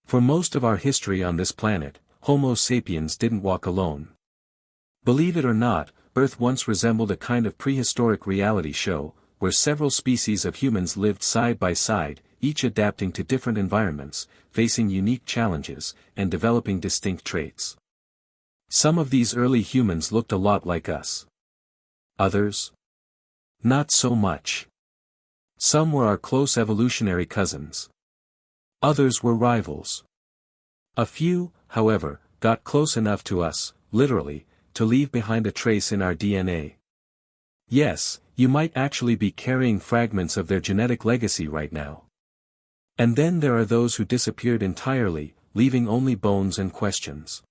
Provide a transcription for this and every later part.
For most of our history on this planet, Homo sapiens didn't walk alone. Believe it or not, Earth once resembled a kind of prehistoric reality show, where several species of humans lived side by side, each adapting to different environments, facing unique challenges, and developing distinct traits. Some of these early humans looked a lot like us. Others? Not so much. Some were our close evolutionary cousins. Others were rivals. A few, however, got close enough to us, literally, to leave behind a trace in our DNA. Yes, you might actually be carrying fragments of their genetic legacy right now. And then there are those who disappeared entirely, leaving only bones and questions.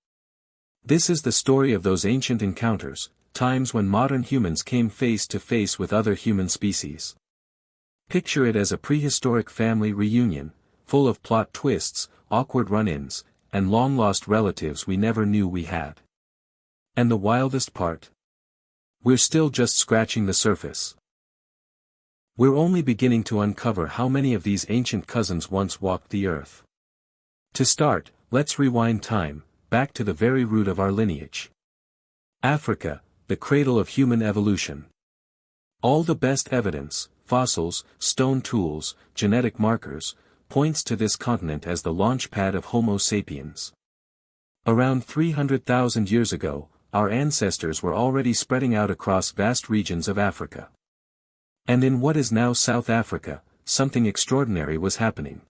This is the story of those ancient encounters, times when modern humans came face to face with other human species. Picture it as a prehistoric family reunion, full of plot twists, awkward run-ins, and long-lost relatives we never knew we had. And the wildest part? We're still just scratching the surface. We're only beginning to uncover how many of these ancient cousins once walked the earth. To start, let's rewind time, back to the very root of our lineage. Africa, the cradle of human evolution. All the best evidence, fossils, stone tools, genetic markers, points to this continent as the launchpad of Homo sapiens. Around 300,000 years ago, our ancestors were already spreading out across vast regions of Africa. And in what is now South Africa, something extraordinary was happening.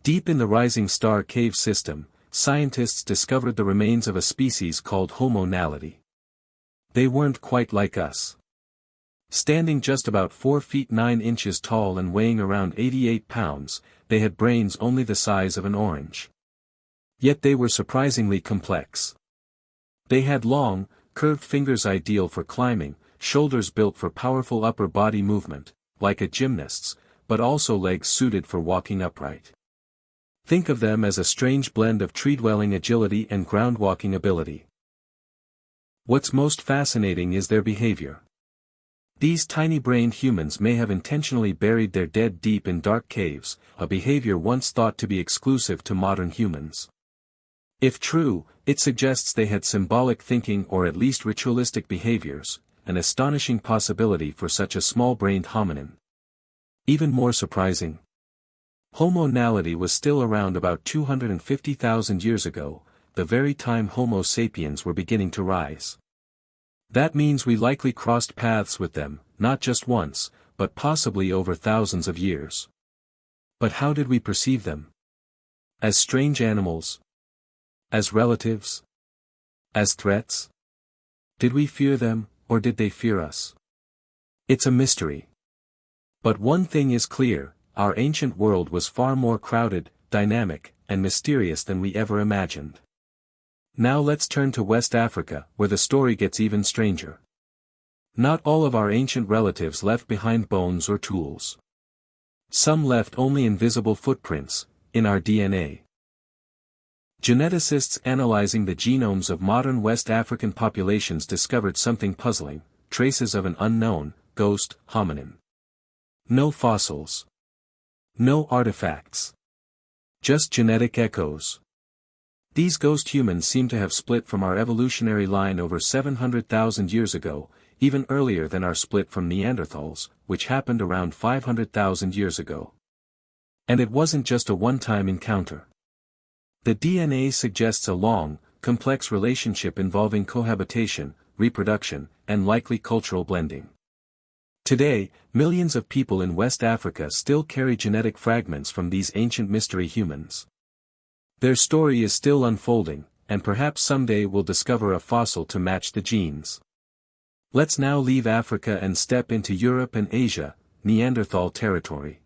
Deep in the Rising Star cave system, scientists discovered the remains of a species called Homo naledi. They weren't quite like us. Standing just about 4 feet 9 inches tall and weighing around 88 pounds, they had brains only the size of an orange. Yet they were surprisingly complex. They had long, curved fingers ideal for climbing, shoulders built for powerful upper body movement, like a gymnast's, but also legs suited for walking upright. Think of them as a strange blend of tree-dwelling agility and ground-walking ability. What's most fascinating is their behavior. These tiny-brained humans may have intentionally buried their dead deep in dark caves, a behavior once thought to be exclusive to modern humans. If true, it suggests they had symbolic thinking or at least ritualistic behaviors, an astonishing possibility for such a small-brained hominin. Even more surprising, Homo naledi was still around about 250,000 years ago, the very time Homo sapiens were beginning to rise. That means we likely crossed paths with them, not just once, but possibly over thousands of years. But how did we perceive them? As strange animals? As relatives? As threats? Did we fear them, or did they fear us? It's a mystery. But one thing is clear, our ancient world was far more crowded, dynamic, and mysterious than we ever imagined. Now let's turn to West Africa, where the story gets even stranger. Not all of our ancient relatives left behind bones or tools. Some left only invisible footprints, in our DNA. Geneticists analyzing the genomes of modern West African populations discovered something puzzling, traces of an unknown, ghost, hominin. No fossils. No artifacts. Just genetic echoes. These ghost humans seem to have split from our evolutionary line over 700,000 years ago, even earlier than our split from Neanderthals, which happened around 500,000 years ago. And it wasn't just a one-time encounter. The DNA suggests a long, complex relationship involving cohabitation, reproduction, and likely cultural blending. Today, millions of people in West Africa still carry genetic fragments from these ancient mystery humans. Their story is still unfolding, and perhaps someday we'll discover a fossil to match the genes. Let's now leave Africa and step into Europe and Asia, Neanderthal territory.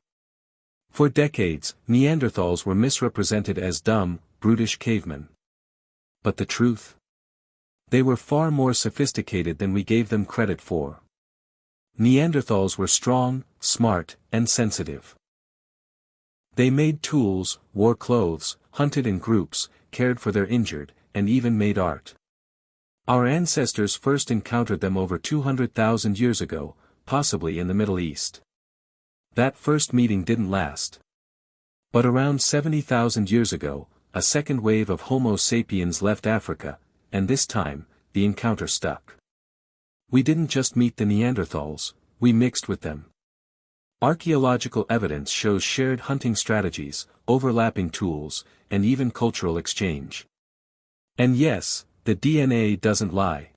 For decades, Neanderthals were misrepresented as dumb, brutish cavemen. But the truth? They were far more sophisticated than we gave them credit for. Neanderthals were strong, smart, and sensitive. They made tools, wore clothes, hunted in groups, cared for their injured, and even made art. Our ancestors first encountered them over 200,000 years ago, possibly in the Middle East. That first meeting didn't last. But around 70,000 years ago, a second wave of Homo sapiens left Africa, and this time, the encounter stuck. We didn't just meet the Neanderthals, we mixed with them. Archaeological evidence shows shared hunting strategies, overlapping tools, and even cultural exchange. And yes, the DNA doesn't lie.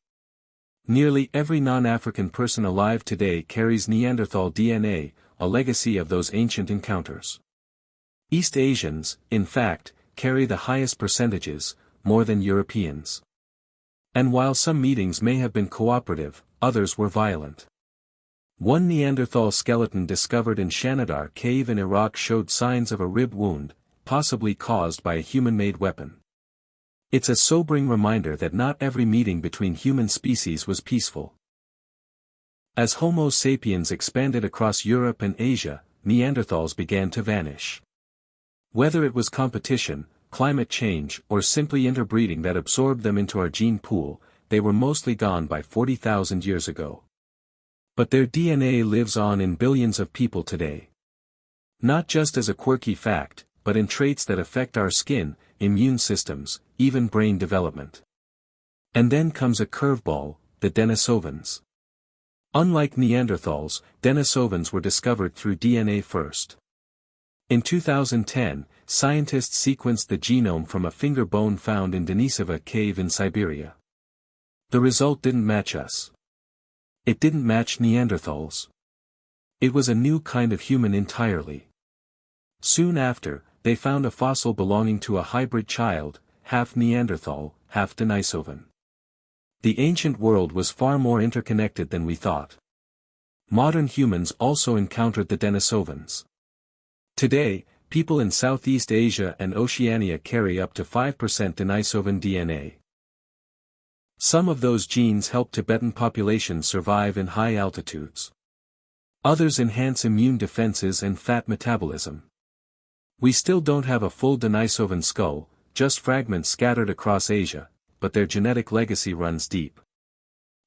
Nearly every non-African person alive today carries Neanderthal DNA, a legacy of those ancient encounters. East Asians, in fact, carry the highest percentages, more than Europeans. And while some meetings may have been cooperative, others were violent. One Neanderthal skeleton discovered in Shanidar cave in Iraq showed signs of a rib wound, possibly caused by a human-made weapon. It's a sobering reminder that not every meeting between human species was peaceful. As Homo sapiens expanded across Europe and Asia, Neanderthals began to vanish. Whether it was competition, climate change, or simply interbreeding that absorbed them into our gene pool, they were mostly gone by 40,000 years ago. But their DNA lives on in billions of people today. Not just as a quirky fact, but in traits that affect our skin, immune systems, even brain development. And then comes a curveball, the Denisovans. Unlike Neanderthals, Denisovans were discovered through DNA first. In 2010, scientists sequenced the genome from a finger bone found in Denisova cave in Siberia. The result didn't match us. It didn't match Neanderthals. It was a new kind of human entirely. Soon after, they found a fossil belonging to a hybrid child, half Neanderthal, half Denisovan. The ancient world was far more interconnected than we thought. Modern humans also encountered the Denisovans. Today, people in Southeast Asia and Oceania carry up to 5% Denisovan DNA. Some of those genes help Tibetan populations survive in high altitudes. Others enhance immune defenses and fat metabolism. We still don't have a full Denisovan skull, just fragments scattered across Asia, but their genetic legacy runs deep.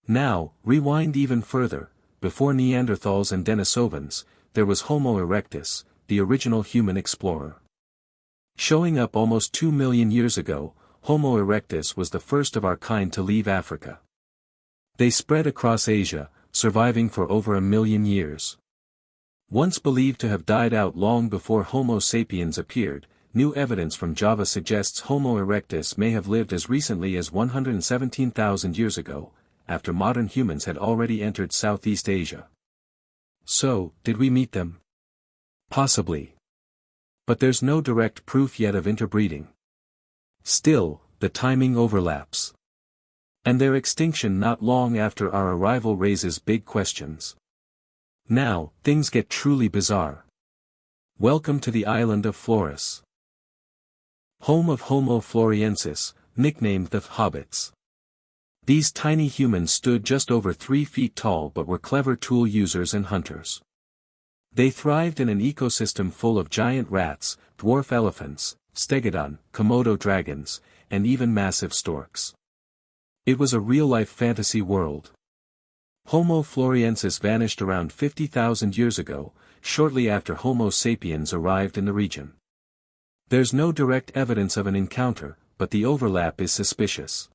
Now, rewind even further, before Neanderthals and Denisovans, there was Homo erectus, the original human explorer. Showing up almost 2 million years ago, Homo erectus was the first of our kind to leave Africa. They spread across Asia, surviving for over 1 million years. Once believed to have died out long before Homo sapiens appeared, new evidence from Java suggests Homo erectus may have lived as recently as 117,000 years ago, after modern humans had already entered Southeast Asia. So, did we meet them? Possibly. But there's no direct proof yet of interbreeding. Still, the timing overlaps. And their extinction not long after our arrival raises big questions. Now, things get truly bizarre. Welcome to the island of Flores. Home of Homo floresiensis, nicknamed the Hobbits. These tiny humans stood just over 3 feet tall but were clever tool users and hunters. They thrived in an ecosystem full of giant rats, dwarf elephants, stegodon, Komodo dragons, and even massive storks. It was a real-life fantasy world. Homo floresiensis vanished around 50,000 years ago, shortly after Homo sapiens arrived in the region. There's no direct evidence of an encounter, but the overlap is suspicious.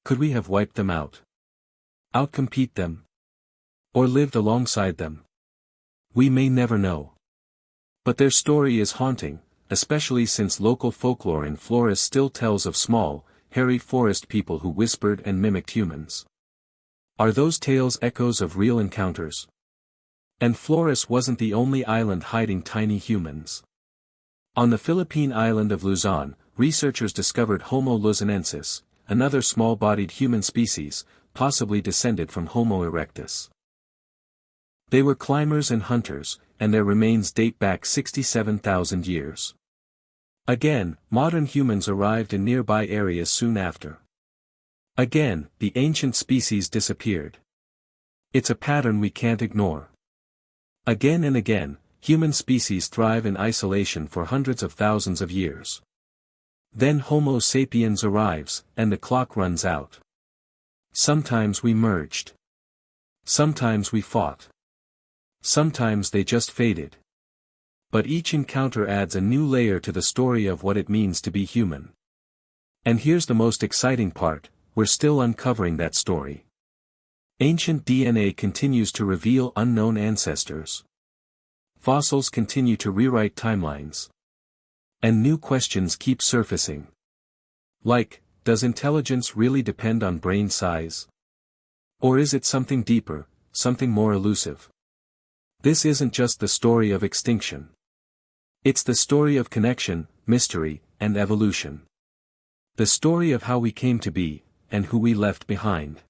Could we have wiped them out? Outcompete them? Or lived alongside them? We may never know. But their story is haunting, especially since local folklore in Flores still tells of small, hairy forest people who whispered and mimicked humans. Are those tales echoes of real encounters? And Flores wasn't the only island hiding tiny humans. On the Philippine island of Luzon, researchers discovered Homo luzonensis, another small-bodied human species, possibly descended from Homo erectus. They were climbers and hunters, and their remains date back 67,000 years. Again, modern humans arrived in nearby areas soon after. Again, the ancient species disappeared. It's a pattern we can't ignore. Again and again, human species thrive in isolation for hundreds of thousands of years. Then Homo sapiens arrives, and the clock runs out. Sometimes we merged. Sometimes we fought. Sometimes they just faded. But each encounter adds a new layer to the story of what it means to be human. And here's the most exciting part, we're still uncovering that story. Ancient DNA continues to reveal unknown ancestors. Fossils continue to rewrite timelines. And new questions keep surfacing. Like, does intelligence really depend on brain size? Or is it something deeper, something more elusive? This isn't just the story of extinction. It's the story of connection, mystery, and evolution. The story of how we came to be, and who we left behind.